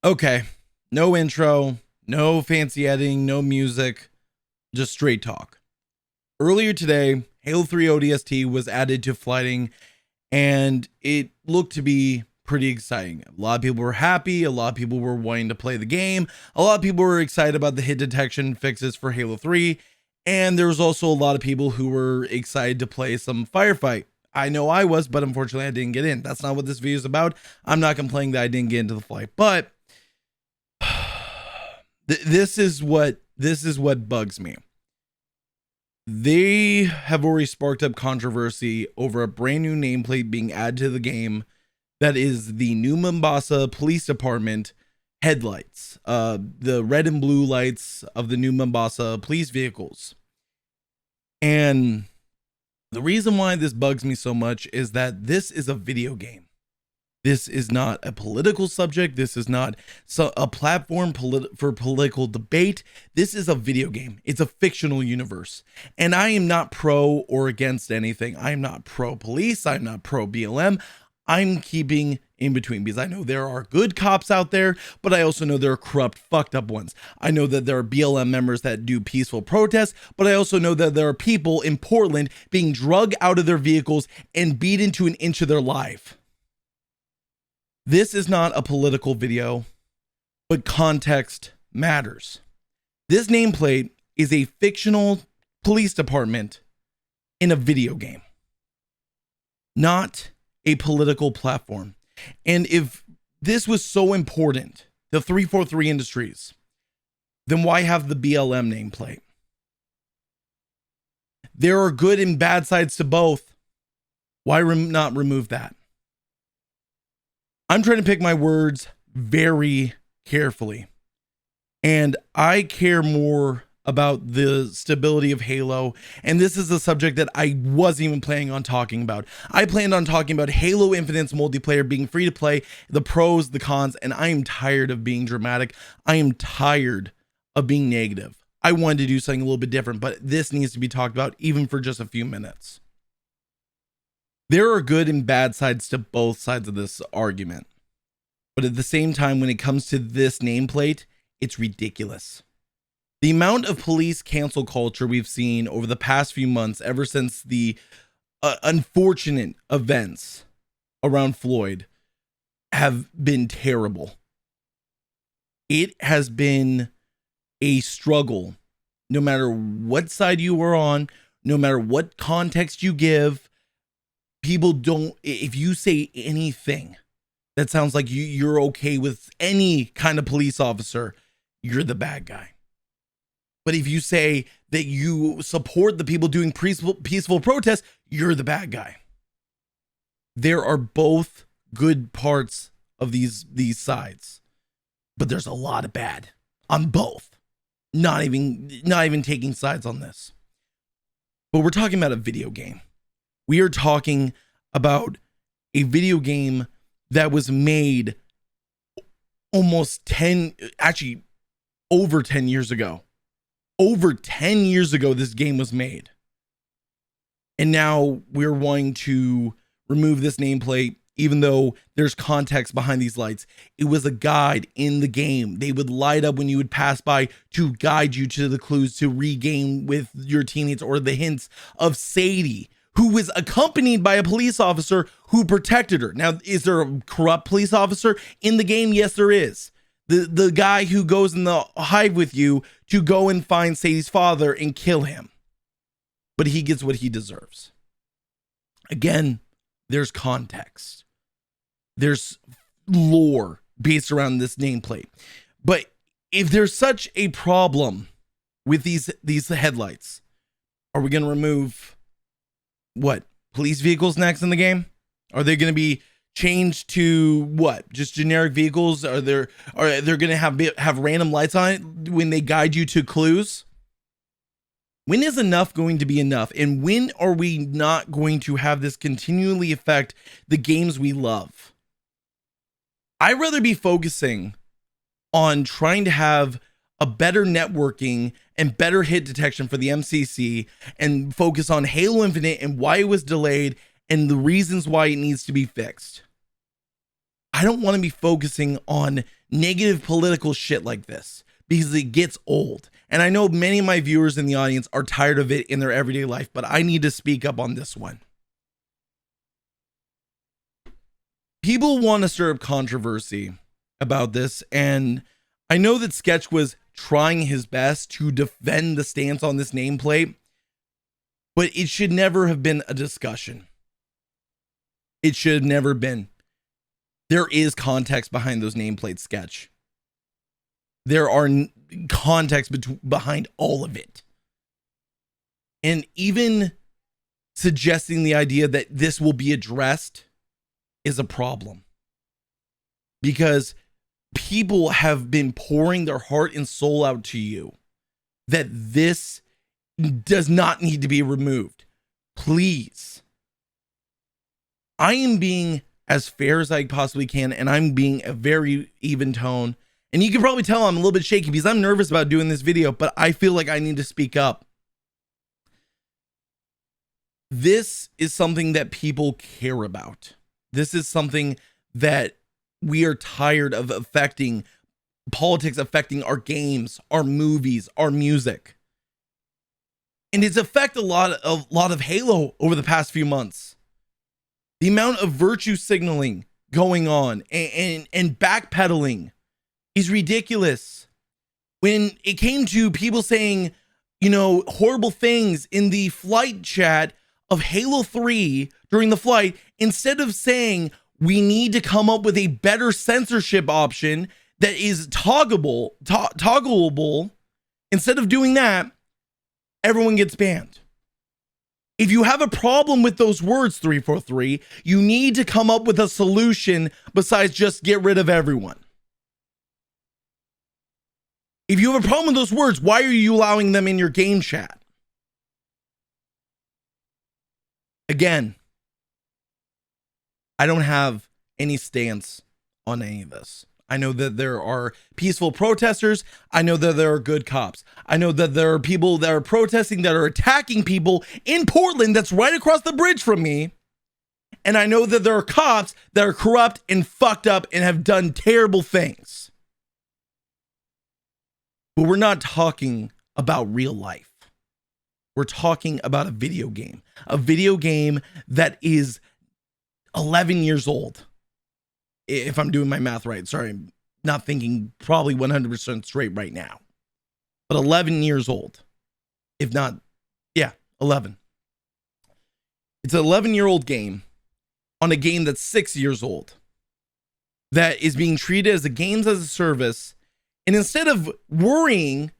Okay, no intro, no fancy editing, no music, just straight talk. Earlier today, Halo 3 ODST was added to flighting, and it looked to be pretty exciting. A lot of people were happy, a lot of people were wanting to play the game, a lot of people were excited about the hit detection fixes for Halo 3, and there was also a lot of people who were excited to play some firefight. I know I was, but unfortunately I didn't get in. That's not what this video is about. I'm not complaining that I didn't get into the flight, but this is what bugs me. They have already sparked up controversy over a brand new nameplate being added to the game that is the New Mombasa Police Department headlights, the red and blue lights of the New Mombasa police vehicles. And the reason why this bugs me so much is that this is a video game. This is not a political subject. This is not a platform for political debate. This is a video game. It's a fictional universe. And I am not pro or against anything. I am not pro police. I'm not pro BLM. I'm keeping in between because I know there are good cops out there, but I also know there are corrupt, fucked up ones. I know that there are BLM members that do peaceful protests, but I also know that there are people in Portland being drugged out of their vehicles and beat into an inch of their life. This is not a political video, but context matters. This nameplate is a fictional police department in a video game, not a political platform. And if this was so important, the 343 Industries, then why have the BLM nameplate? There are good and bad sides to both. Why not remove that? I'm trying to pick my words very carefully, and I care more about the stability of Halo, and this is a subject that I wasn't even planning on talking about. I planned on talking about Halo Infinite's multiplayer being free to play, the pros, the cons, and I am tired of being dramatic. I am tired of being negative. I wanted to do something a little bit different, but this needs to be talked about even for just a few minutes. There are good and bad sides to both sides of this argument. But at the same time, when it comes to this nameplate, it's ridiculous. The amount of police cancel culture we've seen over the past few months, ever since the unfortunate events around Floyd, have been terrible. It has been a struggle, no matter what side you were on, no matter what context you give. People don't, if you say anything that sounds like you're okay with any kind of police officer, you're the bad guy. But if you say that you support the people doing peaceful protests, you're the bad guy. There are both good parts of these sides, but there's a lot of bad on both. Not even taking sides on this. But we're talking about a video game. We are talking about a video game that was made almost over 10 years ago. Over 10 years ago, this game was made. And now we're wanting to remove this nameplate, even though there's context behind these lights. It was a guide in the game. They would light up when you would pass by to guide you to the clues to regain with your teammates, or the hints of Sadie, who was accompanied by a police officer who protected her. Now, is there a corrupt police officer in the game? Yes, there is. The guy who goes in the hive with you to go and find Sadie's father and kill him. But he gets what he deserves. Again, there's context. There's lore based around this nameplate. But if there's such a problem with these headlights, are we going to remove what, police vehicles next in the game? Are they going to be changed to what, just generic vehicles? Are they going to have random lights on it when they guide you to clues? When is enough going to be enough? And when are we not going to have this continually affect the games we love? I'd rather be focusing on trying to have a better networking and better hit detection for the MCC, and focus on Halo Infinite and why it was delayed and the reasons why it needs to be fixed. I don't want to be focusing on negative political shit like this because it gets old. And I know many of my viewers in the audience are tired of it in their everyday life, but I need to speak up on this one. People want to stir up controversy about this, and I know that Sketch was trying his best to defend the stance on this nameplate, but it should never have been a discussion. It should have never been. There is context behind those nameplates, Sketch. There are context behind all of it. And even suggesting the idea that this will be addressed is a problem, because people have been pouring their heart and soul out to you that this does not need to be removed. Please. I am being as fair as I possibly can, and I'm being a very even tone. And you can probably tell I'm a little bit shaky because I'm nervous about doing this video, but I feel like I need to speak up. This is something that people care about. This is something that we are tired of affecting, politics affecting our games, our movies, our music. And it's affected a lot of Halo over the past few months. The amount of virtue signaling going on and backpedaling is ridiculous. When it came to people saying, you know, horrible things in the flight chat of Halo 3 during the flight, instead of saying we need to come up with a better censorship option that is toggleable, instead of doing that, everyone gets banned. If you have a problem with those words, 343, you need to come up with a solution besides just get rid of everyone. If you have a problem with those words, why are you allowing them in your game chat? Again, I don't have any stance on any of this. I know that there are peaceful protesters. I know that there are good cops. I know that there are people that are protesting that are attacking people in Portland that's right across the bridge from me. And I know that there are cops that are corrupt and fucked up and have done terrible things. But we're not talking about real life. We're talking about a video game that is 11 years old. If I'm doing my math right, sorry, I'm not thinking probably 100% straight right now, but 11 years old, if not, 11. It's an 11-year-old game on a game that's 6 years old that is being treated as a games as a service. And instead of worrying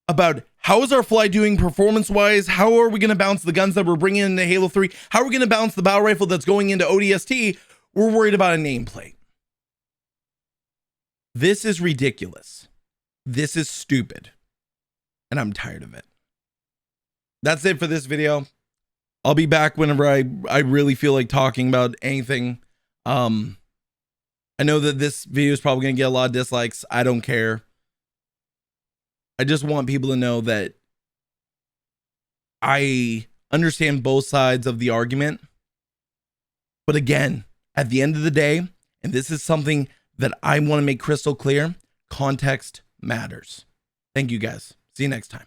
about how is our flight doing performance-wise, how are we going to bounce the guns that we're bringing into Halo 3, how are we going to bounce the battle rifle that's going into ODST, we're worried about a nameplate. This is ridiculous. This is stupid. And I'm tired of it. That's it for this video. I'll be back whenever I really feel like talking about anything. I know that this video is probably going to get a lot of dislikes. I don't care. I just want people to know that I understand both sides of the argument. But again, at the end of the day, and this is something that I want to make crystal clear, context matters. Thank you guys. See you next time.